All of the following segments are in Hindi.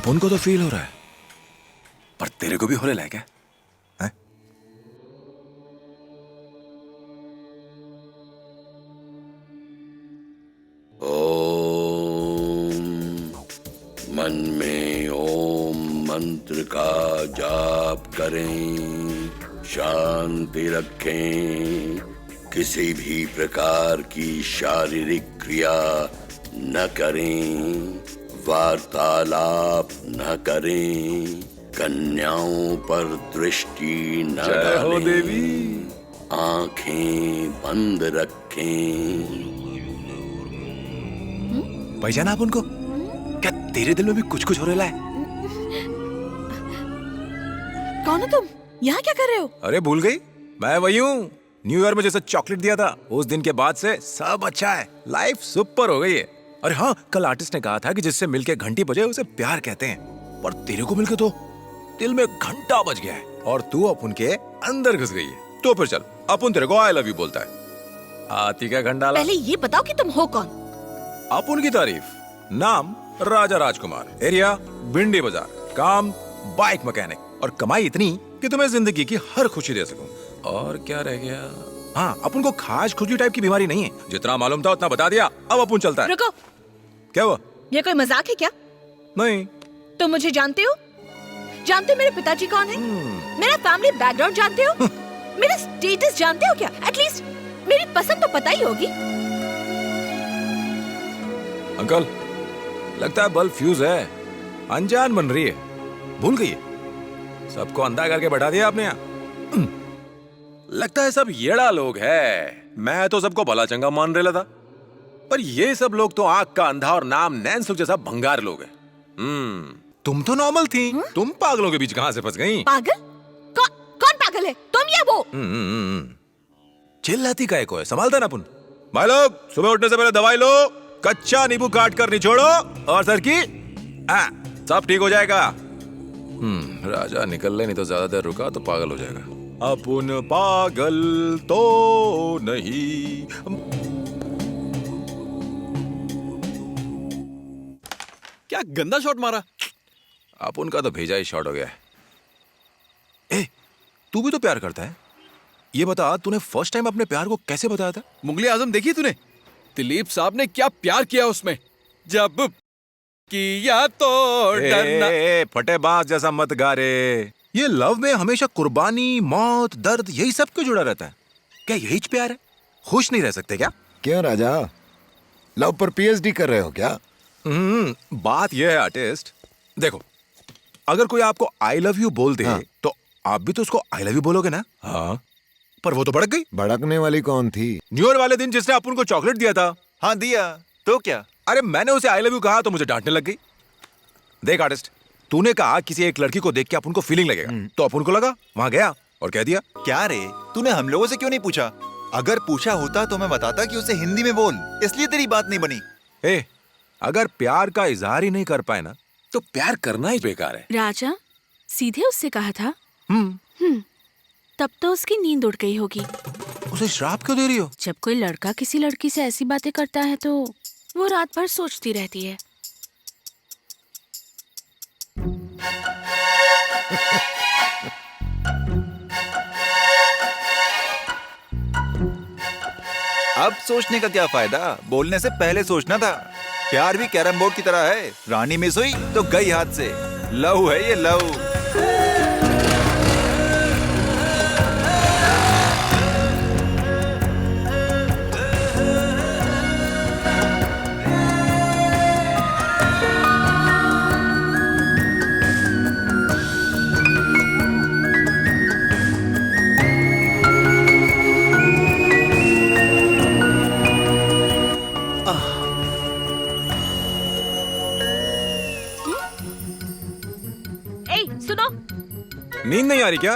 उनको तो फील हो रहा है, पर तेरे को भी होने लगा क्या? हैं? ओम। मन में ओम मंत्र का जाप करें, शांति रखें, किसी भी प्रकार की शारीरिक क्रिया न करें, वार्तालाप न करें, कन्याओं पर दृष्टि न जय हो डालें, देवी। आंखें बंद रखें। पहचाना आप उनको? क्या तेरे दिल में भी कुछ कुछ हो रहा है? कौन हो तुम? यहाँ क्या कर रहे हो? अरे भूल गई, मैं वही हूँ। न्यू ईयर में जैसे चॉकलेट दिया था, उस दिन के बाद से सब अच्छा है, लाइफ सुपर हो गई है। अरे हाँ, कल आर्टिस्ट ने कहा था कि जिससे मिलके घंटी बजे उसे प्यार कहते हैं, पर तेरे को मिलके तो दिल में घंटा बज गया है और तू अपन के अंदर घुस गई है। तो फिर चल, अपन तेरे को आई लव यू बोलता है। हाथी का खंडाला। पहले ये बताओ कि तुम हो कौन? अपन की तारीफ। नाम राजा राजकुमार, एरिया भिंडी बाजार, काम बाइक मैकेनिक और कमाई इतनी कि तुम्हें जिंदगी की हर खुशी दे सकूं। और क्या रह गया? हाँ, अपन को खास खुजली टाइप की बीमारी नहीं है, जितना मालूम था उतना बता दिया। अब अपन चलता है। रुको, क्या हुआ? ये कोई मजाक है क्या? नहीं। तुम मुझे जानते हो? जानते हो मेरे पिताजी कौन है? मेरा फैमिली बैकग्राउंड जानते हो? मेरा स्टेटस जानते हो क्या? एटलीस्ट मेरी पसंद तो पता ही होगी। अंकल, लगता है बल्ब फ्यूज है, अनजान बन रही है, भूल गई है। सबको अंधा करके बैठा दिया आपने यहाँ। लगता है सब येड़ा लोग है। मैं तो सबको भला चंगा मान रहा था, पर ये सब लोग तो आंख का अंधा और नाम नैन्स जैसा भंगार लोग हैं। तुम तो नॉर्मल थी, तुम पागलों के बीच कहां से फंस गई? पागल? कौन पागल है? तुम या वो? चिल्लाती काहे को है? संभालता ना अपन। भाई लोग, सुबह उठने से पहले दवाई लो, कच्चा नींबू काट कर निचोड़ो और सर की सब ठीक हो जाएगा। राजा निकल ले, नहीं तो ज्यादा देर रुका तो पागल हो जाएगा। अपन पागल तो नहीं। क्या गंदा शॉट मारा। अपन का तो भेजा ही शॉट हो गया। ए, तू भी तो प्यार करता है। ये बता, तूने फर्स्ट टाइम अपने प्यार को कैसे बताया था? मुगले आजम देखी तूने? दिलीप साहब ने क्या प्यार किया उसमें। जब किया तो डरना। फटेबाज जैसा मत गा रे। ये लव में हमेशा कुर्बानी, मौत, दर्द यही सब क्यों जुड़ा रहता है? क्या यही प्यार है? खुश नहीं रह सकते क्या? क्यों राजा, लव पर पीएचडी कर रहे हो क्या? बात यह है आर्टिस्ट, देखो, अगर कोई आपको आई लव यू बोल दे, हाँ। तो आप भी तो उसको आई लव यू बोलोगे ना? हाँ, पर वो तो भड़क गई। भड़कने वाली कौन थी? न्यू ईयर वाले दिन जिसने अपन को चॉकलेट दिया था। हाँ दिया, तो क्या? अरे मैंने उसे आई लव यू कहा तो मुझे डांटने लग गई। देख आर्टिस्ट, तूने कहा किसी एक लड़की को देख के अपन को फीलिंग लगेगा, तो अपन को लगा, वहां गया और कह दिया। क्या रे, तूने हम लोगों से क्यों नहीं पूछा? अगर पूछा होता तो मैं बताता कि उसे हिंदी में बोल, इसलिए तेरी बात नहीं बनी। ए, अगर प्यार का इजहार ही नहीं कर पाए ना, तो प्यार करना ही बेकार है। राजा सीधे उससे कहा था? तब तो उसकी नींद उड़ गई होगी। उसे श्राप क्यों दे रही हो? जब कोई लड़का किसी लड़की से ऐसी बातें करता है तो वो रात भर सोचती रहती है। अब सोचने का क्या फायदा, बोलने से पहले सोचना था। प्यार भी कैरम बोर्ड की तरह है, रानी मिस हुई तो गई हाथ से। लव है ये, लव। सुनो, नींद नहीं आ रही क्या?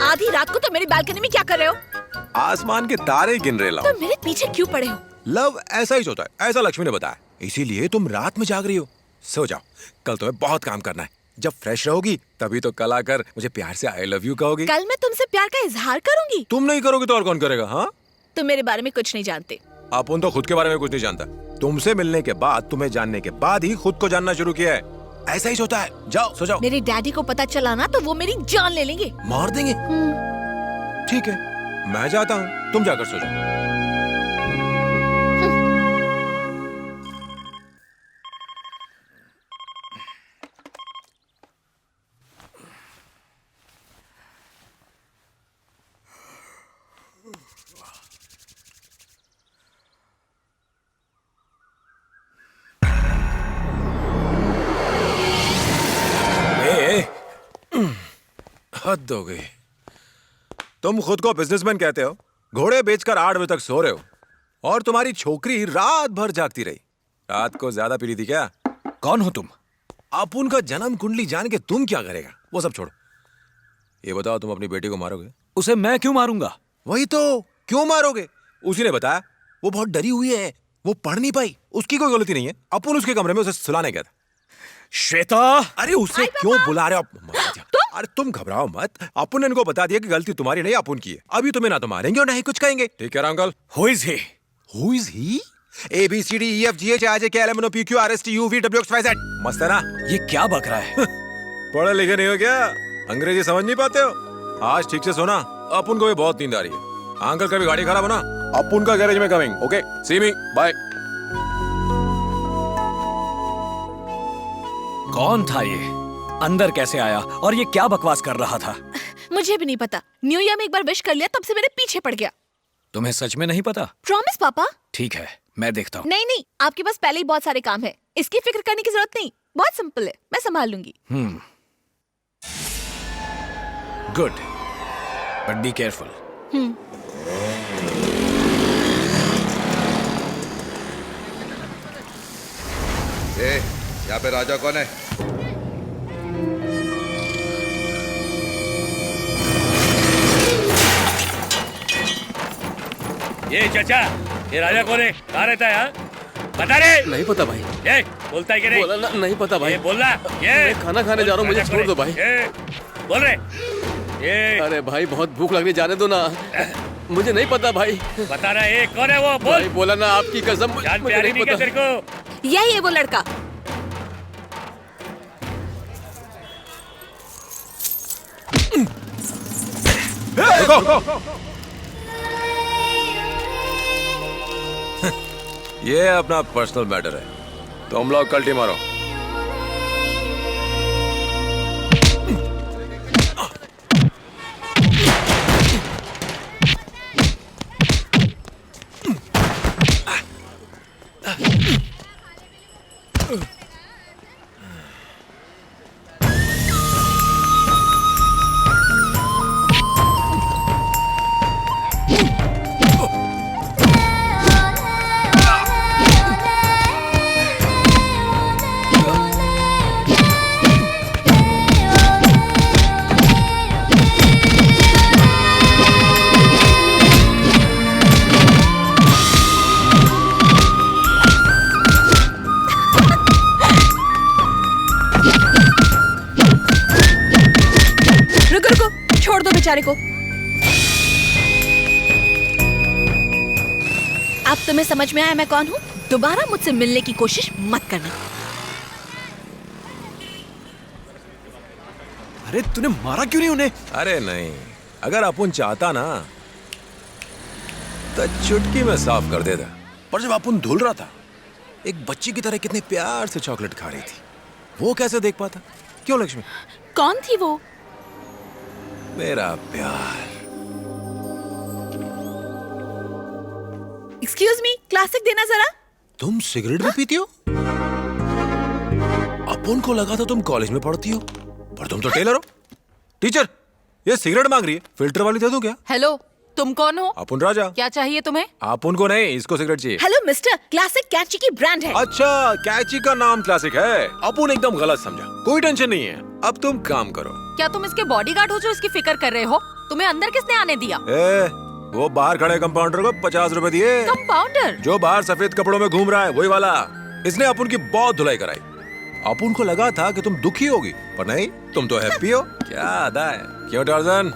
आधी रात को तो मेरी बालकनी में क्या कर रहे हो? आसमान के तारे गिन रहे लाओ। तुम मेरे पीछे क्यों पड़े हो? लव ऐसा ही होता है, ऐसा लक्ष्मी ने बताया, इसीलिए तुम रात में जाग रही हो। सो जाओ, कल तुम्हें बहुत काम करना है। जब फ्रेश रहोगी तभी तो कल आकर मुझे प्यार से आई लव यू कहोगी। कल मैं तुमसे प्यार का इजहार करूंगी। तुम नहीं करोगी तो और कौन करेगा? हाँ, तुम मेरे बारे में कुछ नहीं जानते। अपुन तो खुद के बारे में कुछ नहीं जानता। तुमसे मिलने के बाद, तुम्हें जानने के बाद ही खुद को जानना शुरू किया है। ऐसा ही सोता है। जाओ सो जाओ। मेरे डैडी को पता चला ना तो वो मेरी जान ले लेंगे। मार देंगे? ठीक है, मैं जाता हूँ, तुम जाकर सो जाओ। हद हो गई। तुम खुद को बिजनेसमैन कहते हो, घोड़े बेचकर 8 बजे तक सो रहे हो, और तुम्हारी छोकरी रात भर जागती रही। रात को ज्यादा पी ली थी क्या? कौन हो तुम? अपुन का जन्म कुंडली जान के तुम क्या करेगा? वो सब छोड़ो, ये बताओ, तुम अपनी बेटी को मारोगे? उसे मैं क्यों मारूंगा? वही तो, क्यों मारोगे? उसी ने बताया, वो बहुत डरी हुई है, वो पढ़ नहीं पाई, उसकी कोई गलती नहीं है। अपुन उसके कमरे में उसे सुलाने गया था। श्वेता! अरे उसे क्यों बुला रहे हो? अरे तुम घबराओ मत, अपुन ने इनको बता दिया कि गलती तुम्हारी नहीं, अपुन की है। अभी तुम्हें ना तो मारेंगे और ना ही कुछ कहेंगे। ठीक है uncle? Who is he? Who is he? A B C D E F G H I J K L M N O P Q R S T U V W X Y Z। मस्त है ना? ये क्या बक रहा है? पढ़े लिखे नहीं हो क्या? अंग्रेजी समझ नहीं पाते हो? आज ठीक से सोना, अपुन को भी बहुत नींद आ रही है। अंकल का भी गाड़ी खराब हो ना, अपुन का गैरेज में कमिंग। ओके, सी मी, बाय। कौन था ये? अंदर कैसे आया और ये क्या बकवास कर रहा था? मुझे भी नहीं पता। न्यू ईयर में एक बार विश कर लिया, तब से मेरे पीछे पड़ गया। तुम्हें सच में नहीं पता? प्रॉमिस पापा। ठीक है, मैं देखता हूँ। नहीं नहीं, आपके पास पहले ही बहुत सारे काम है, इसकी फिक्र करने की जरूरत नहीं। बहुत सिंपल है, मैं संभाल लूंगी। Good, but be careful. यहाँ पे राजा कौन है? ये चाचा, ये राजा कौन है? कहाँ रहता है? हाँ? बता रे। नहीं पता भाई। ये बोलता है कि नहीं? बोला ना, नहीं पता भाई। ये बोलना। ये मैं खाना खाने जा रहा हूँ, मुझे छोड़ दो भाई। ये बोल रहे। ये अरे भाई बहुत भूख लगनी, जाने दो ना। मुझे नहीं पता भाई। बता रहा है, कौन है वो? बोल। भाई बोला ना, आपकी कसम जान मुझे प्यारी नहीं नहीं क्या पता। तेरे को? यही है वो लड़का। ये अपना पर्सनल मैटर है, तुम लोग कल्टी मारो। छोड़ दो बेचारे को। अब तुम्हें समझ में आया मैं कौन हूँ? दोबारा मुझसे मिलने की कोशिश मत करना। अरे तूने मारा क्यों नहीं उन्हें? अरे नहीं, अगर अपुन चाहता ना तो चुटकी में साफ कर देता। पर जब अपुन धुल रहा था, एक बच्ची की तरह कितने प्यार से चॉकलेट खा रही थी, वो कैसे देख पाता? क्यों लक्ष्मी? कौन थी वो? मेरा प्यार। एक्सक्यूज मी, क्लासिक देना जरा। तुम सिगरेट भी पीती हो? अपुन को लगा था तुम कॉलेज में पढ़ती हो, पर तुम तो टेलर हो। टीचर, ये सिगरेट मांग रही है, फिल्टर वाली दे दूं क्या? हेलो, तुम कौन हो? अपुन राजा। क्या चाहिए तुम्हें? अपुन को नहीं, इसको सिगरेट चाहिए। हेलो मिस्टर, क्लासिक कैची की ब्रांड है। अच्छा, कैची का नाम क्लासिक है। अपुन एकदम गलत समझा, कोई टेंशन नहीं है। अब तुम काम करो। क्या तुम इसके बॉडीगार्ड हो जो इसकी फिक्र कर रहे हो? तुम्हें अंदर किसने आने दिया? वो बाहर खड़े कंपाउंडर को 50 रुपए दिए। कंपाउंडर? जो बाहर सफेद कपड़ों में घूम रहा है, वही वाला। इसने अपुन की बहुत धुलाई कराई। अपुन को लगा था कि तुम दुखी होगी, पर नहीं, तुम तो हैप्पी हो। क्या अदा है। क्यों टार्जन,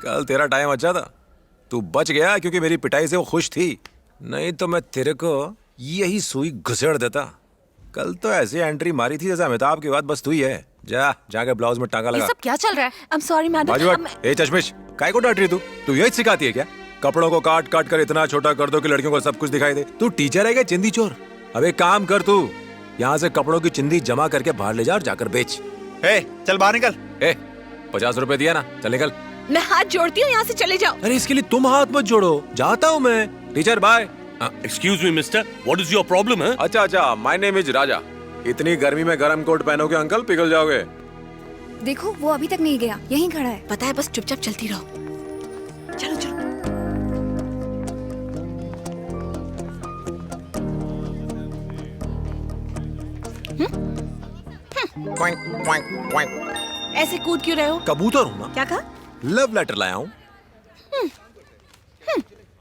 कल तेरा टाइम अच्छा था। तू बच गया क्योंकि मेरी पिटाई से वो खुश थी, नहीं तो मैं तेरे को यही सुई घुसेड़ देता। कल तो ऐसी एंट्री मारी थी जैसे अमिताभ की बात बस तू ही है। जा जाके ब्लाउज में टांगा ये लगा। सब क्या चल रहा है? आई एम सॉरी बाजू मैडम। हट। ए चश्मिश, काय को डांट रही तू यही सिखाती है क्या? कपड़ों को काट काट कर इतना छोटा कर दो कि लड़कियों को सब कुछ दिखाई दे। तू टीचर है क्या चिंदी चोर? अब एक काम कर, तू यहाँ से कपड़ों की चिंदी जमा करके बाहर ले जा और जाकर बेच। ए, चल बाहर निकल। 50 रुपए दिया ना, चल निकल। मैं हाथ जोड़ती हूँ, यहाँ से चले जाओ। अरे इसके लिए तुम हाथ मत जोड़ो, जाता हूँ मैं। Teacher bye. Excuse me mister, what is your problem है? अच्छा, माय नेम इज राजा। इतनी गर्मी में गर्म कोट पहनोगे अंकल, पिघल जाओगे। देखो वो अभी तक नहीं गया, यहीं खड़ा है। पता है, बस चुपचाप चलती रहो। चलो चलो। ऐसे कूद क्यों रहे हो? कबूतर हूँ ना। क्या कहा? लव लेटर लाया हूँ।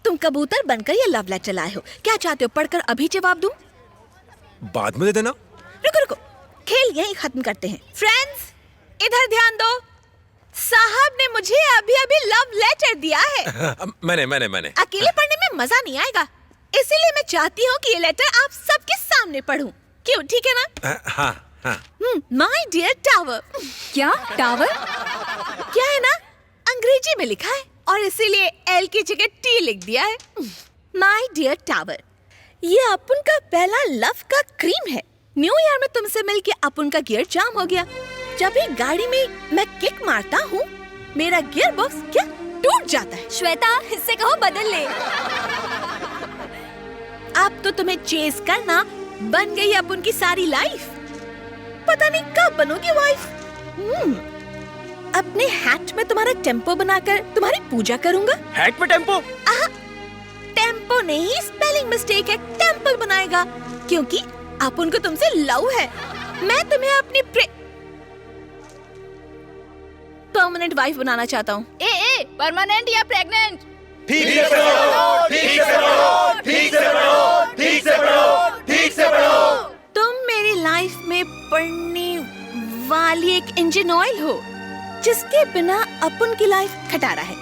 तुम कबूतर बनकर ये लव लेटर लाए हो। क्या चाहते हो, पढ़कर अभी जवाब दूं? बाद में दे देना। रुको रुको, खेल यहीं खत्म करते हैं। फ्रेंड्स, इधर ध्यान दो। साहब ने मुझे अभी अभी लव लेटर दिया है। मैंने अकेले पढ़ने में मजा नहीं आएगा, इसीलिए मैं चाहती हूँ कि ये लेटर आप सबके सामने पढूं। क्यों, ठीक है ना? हाँ। My dear tower. क्या टावर? क्या है ना, अंग्रेजी में लिखा है और इसीलिए एल की जगह टी लिख दिया है। माय डियर टावर, ये अपुन का पहला लव का क्रीम है। न्यू ईयर में तुमसे मिलके अपुन का गियर जाम हो गया। जब भी गाड़ी में मैं किक मारता हूँ, मेरा गियर बॉक्स क्या टूट जाता है। श्वेता, इससे कहो बदल ले। अब तो तुम्हें चेस करना बन गई अपुन की सारी लाइफ। पता नहीं कब बनोगी वाइफ। अपने हैट में तुम्हारा टेम्पो बनाकर तुम्हारी पूजा करूंगा। हैट में टेम्पो? टेम्पो नहीं, स्पेलिंग मिस्टेक है। टेम्पल बनाएगा क्योंकि अपुन को तुमसे लव है। मैं तुम्हें अपनी परमानेंट वाइफ बनाना चाहता हूँ। ए, परमानेंट या प्रेग्नेंट? तुम मेरी लाइफ में पड़ने वाली एक इंजन ऑयल हो जिसके बिना अपुन की लाइफ खटारा है।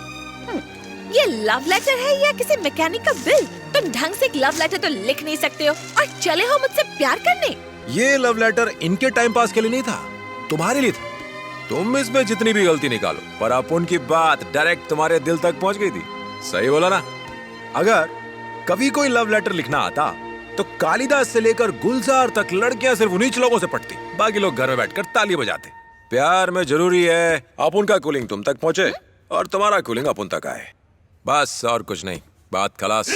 ये लव लेटर है या किसी मैकेनिक का बिल? तुम ढंग से एक लव लेटर तो लिख नहीं सकते हो और चले हो मुझसे प्यार करने। ये लव लेटर इनके टाइम पास के लिए नहीं था, तुम्हारे लिए था। तुम इसमें जितनी भी गलती निकालो, पर अपुन की बात डायरेक्ट तुम्हारे दिल तक पहुंच गई थी। सही बोला ना? अगर कभी कोई लव लेटर लिखना आता तो कालिदास से लेकर गुलजार तक लड़कियां सिर्फ उन्हीं लोगों से पटती, बाकी लोग घर में बैठकर ताली बजाते। प्यार में जरूरी है अपुन का कूलिंग तुम तक पहुंचे और तुम्हारा कूलिंग अपुन तक आए, बस और कुछ नहीं। बात खलास।